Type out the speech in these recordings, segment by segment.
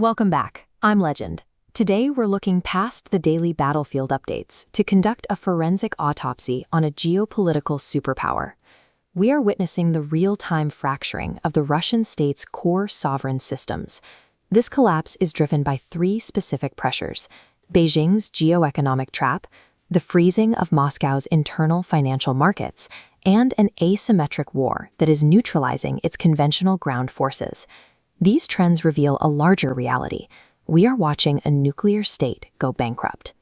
Welcome back. I'm Legend. Today we're looking past the daily battlefield updates to conduct a forensic autopsy on a geopolitical superpower. We are witnessing the real-time fracturing of the Russian state's core sovereign systems. This collapse is driven by three specific pressures: Beijing's geoeconomic trap, the freezing of Moscow's internal financial markets, and an asymmetric war that is neutralizing its conventional ground forces. These trends reveal a larger reality. We are watching a nuclear state go bankrupt.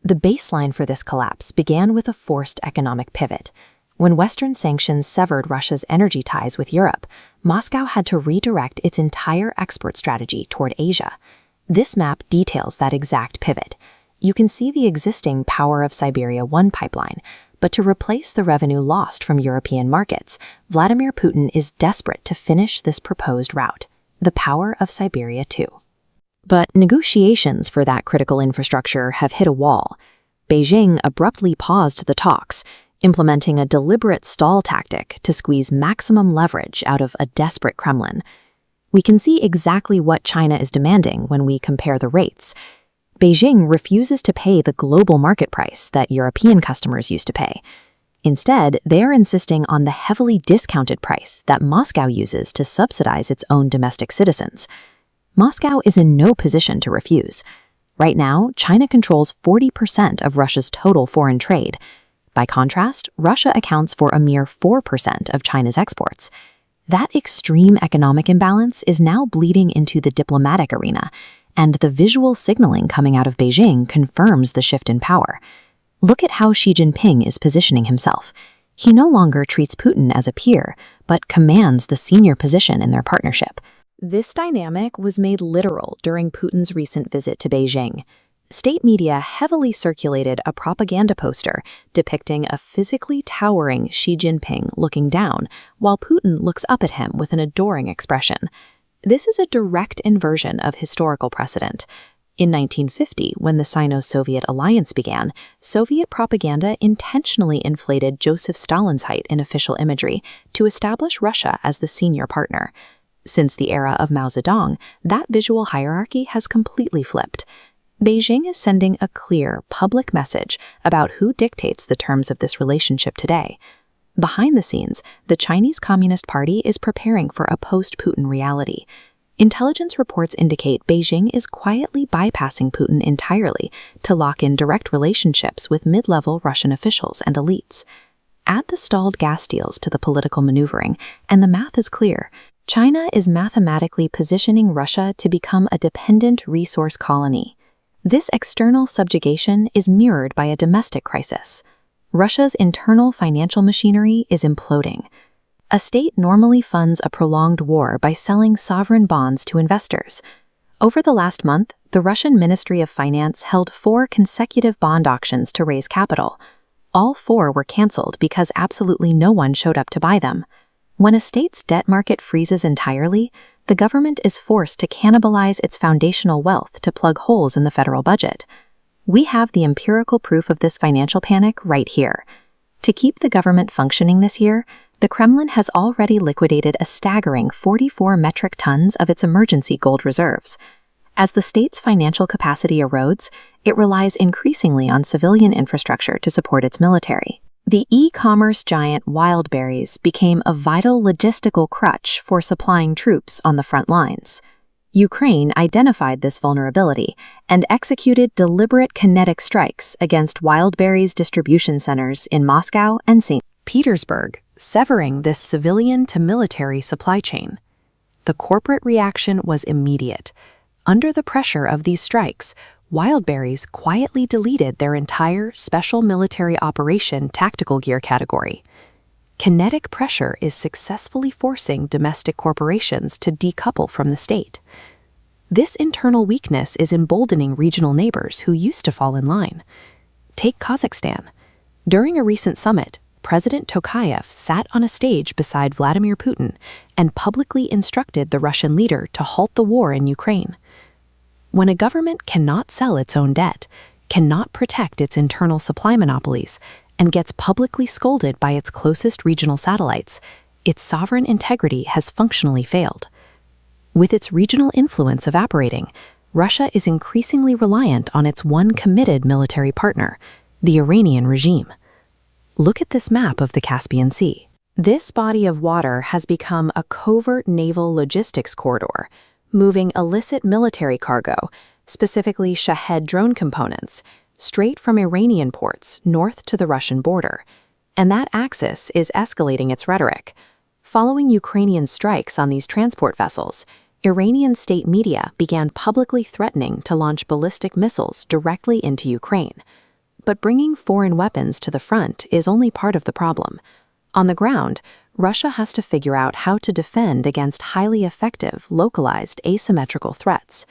The baseline for this collapse began with a forced economic pivot. When Western sanctions severed Russia's energy ties with Europe, Moscow had to redirect its entire export strategy toward Asia. This map details that exact pivot. You can see the existing Power of Siberia 1 pipeline, but to replace the revenue lost from European markets, Vladimir Putin is desperate to finish this proposed route, the Power of Siberia 2. But negotiations for that critical infrastructure have hit a wall. Beijing abruptly paused the talks, implementing a deliberate stall tactic to squeeze maximum leverage out of a desperate Kremlin. We can see exactly what China is demanding when we compare the rates. Beijing refuses to pay the global market price that European customers used to pay. Instead, they are insisting on the heavily discounted price that Moscow uses to subsidize its own domestic citizens. Moscow is in no position to refuse. Right now, China controls 40% of Russia's total foreign trade. By contrast, Russia accounts for a mere 4% of China's exports. That extreme economic imbalance is now bleeding into the diplomatic arena, and the visual signaling coming out of Beijing confirms the shift in power. Look at how Xi Jinping is positioning himself. He no longer treats Putin as a peer, but commands the senior position in their partnership. This dynamic was made literal during Putin's recent visit to Beijing. State media heavily circulated a propaganda poster depicting a physically towering Xi Jinping looking down, while Putin looks up at him with an adoring expression. This is a direct inversion of historical precedent. In 1950, when the Sino-Soviet alliance began, Soviet propaganda intentionally inflated Joseph Stalin's height in official imagery to establish Russia as the senior partner. Since the era of Mao Zedong, that visual hierarchy has completely flipped. Beijing is sending a clear, public message about who dictates the terms of this relationship today. Behind the scenes, the Chinese Communist Party is preparing for a post-Putin reality. Intelligence reports indicate Beijing is quietly bypassing Putin entirely to lock in direct relationships with mid-level Russian officials and elites. Add the stalled gas deals to the political maneuvering, and the math is clear. China is mathematically positioning Russia to become a dependent resource colony. This external subjugation is mirrored by a domestic crisis. Russia's internal financial machinery is imploding. A state normally funds a prolonged war by selling sovereign bonds to investors. Over the last month, the Russian Ministry of Finance held 4 consecutive bond auctions to raise capital. All 4 were canceled because absolutely no one showed up to buy them. When a state's debt market freezes entirely, the government is forced to cannibalize its foundational wealth to plug holes in the federal budget. We have the empirical proof of this financial panic right here. To keep the government functioning this year, the Kremlin has already liquidated a staggering 44 metric tons of its emergency gold reserves. As the state's financial capacity erodes, it relies increasingly on civilian infrastructure to support its military. The e-commerce giant Wildberries became a vital logistical crutch for supplying troops on the front lines. Ukraine identified this vulnerability and executed deliberate kinetic strikes against Wildberries distribution centers in Moscow and St. Petersburg, severing this civilian-to-military supply chain. The corporate reaction was immediate. Under the pressure of these strikes, Wildberries quietly deleted their entire Special Military Operation Tactical Gear category. Kinetic pressure is successfully forcing domestic corporations to decouple from the state. This internal weakness is emboldening regional neighbors who used to fall in line. Take Kazakhstan. During a recent summit, President Tokayev sat on a stage beside Vladimir Putin and publicly instructed the Russian leader to halt the war in Ukraine. When a government cannot sell its own debt, cannot protect its internal supply monopolies, and gets publicly scolded by its closest regional satellites, its sovereign integrity has functionally failed. With its regional influence evaporating, Russia is increasingly reliant on its one committed military partner, the Iranian regime. Look at this map of the Caspian Sea. This body of water has become a covert naval logistics corridor, moving illicit military cargo, specifically Shahed drone components, straight from Iranian ports north to the Russian border. And that axis is escalating its rhetoric. Following Ukrainian strikes on these transport vessels, Iranian state media began publicly threatening to launch ballistic missiles directly into Ukraine. But bringing foreign weapons to the front is only part of the problem. On the ground, Russia has to figure out how to defend against highly effective, localized, asymmetrical threats.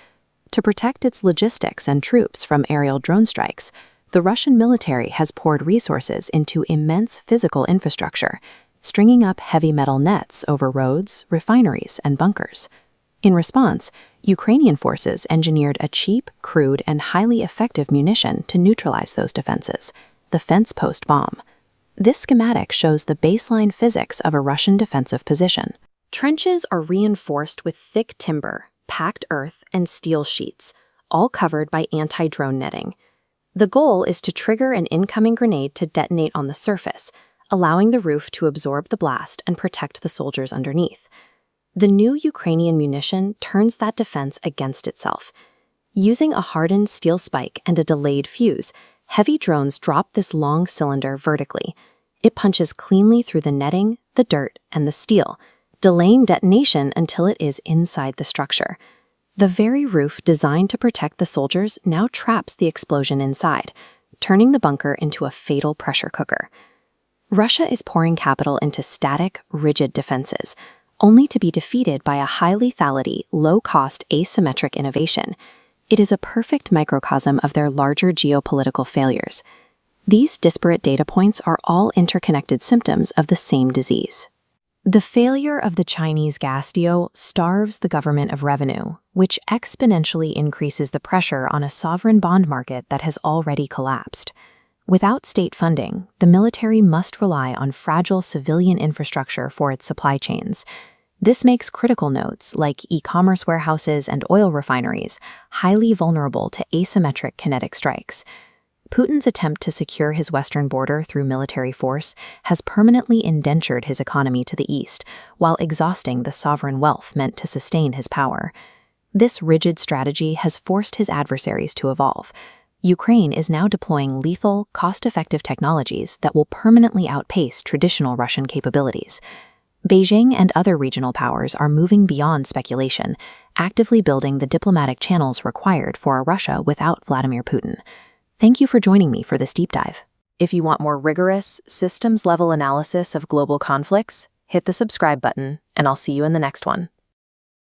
To protect its logistics and troops from aerial drone strikes, the Russian military has poured resources into immense physical infrastructure, stringing up heavy metal nets over roads, refineries, and bunkers. In response, Ukrainian forces engineered a cheap, crude, and highly effective munition to neutralize those defenses, the fence post bomb. This schematic shows the baseline physics of a Russian defensive position. Trenches are reinforced with thick timber, packed earth, and steel sheets, all covered by anti-drone netting. The goal is to trigger an incoming grenade to detonate on the surface, allowing the roof to absorb the blast and protect the soldiers underneath. The new Ukrainian munition turns that defense against itself. Using a hardened steel spike and a delayed fuse, heavy drones drop this long cylinder vertically. It punches cleanly through the netting, the dirt, and the steel, delaying detonation until it is inside the structure. The very roof designed to protect the soldiers now traps the explosion inside, turning the bunker into a fatal pressure cooker. Russia is pouring capital into static, rigid defenses, only to be defeated by a high lethality, low-cost, asymmetric innovation. It is a perfect microcosm of their larger geopolitical failures. These disparate data points are all interconnected symptoms of the same disease. The failure of the Chinese gas deal starves the government of revenue, which exponentially increases the pressure on a sovereign bond market that has already collapsed. Without state funding, the military must rely on fragile civilian infrastructure for its supply chains. This makes critical nodes, like e-commerce warehouses and oil refineries, highly vulnerable to asymmetric kinetic strikes. Putin's attempt to secure his western border through military force has permanently indentured his economy to the east, while exhausting the sovereign wealth meant to sustain his power. This rigid strategy has forced his adversaries to evolve. Ukraine is now deploying lethal, cost-effective technologies that will permanently outpace traditional Russian capabilities. Beijing and other regional powers are moving beyond speculation, actively building the diplomatic channels required for a Russia without Vladimir Putin. Thank you for joining me for this deep dive. If you want more rigorous, systems-level analysis of global conflicts, hit the subscribe button, and I'll see you in the next one.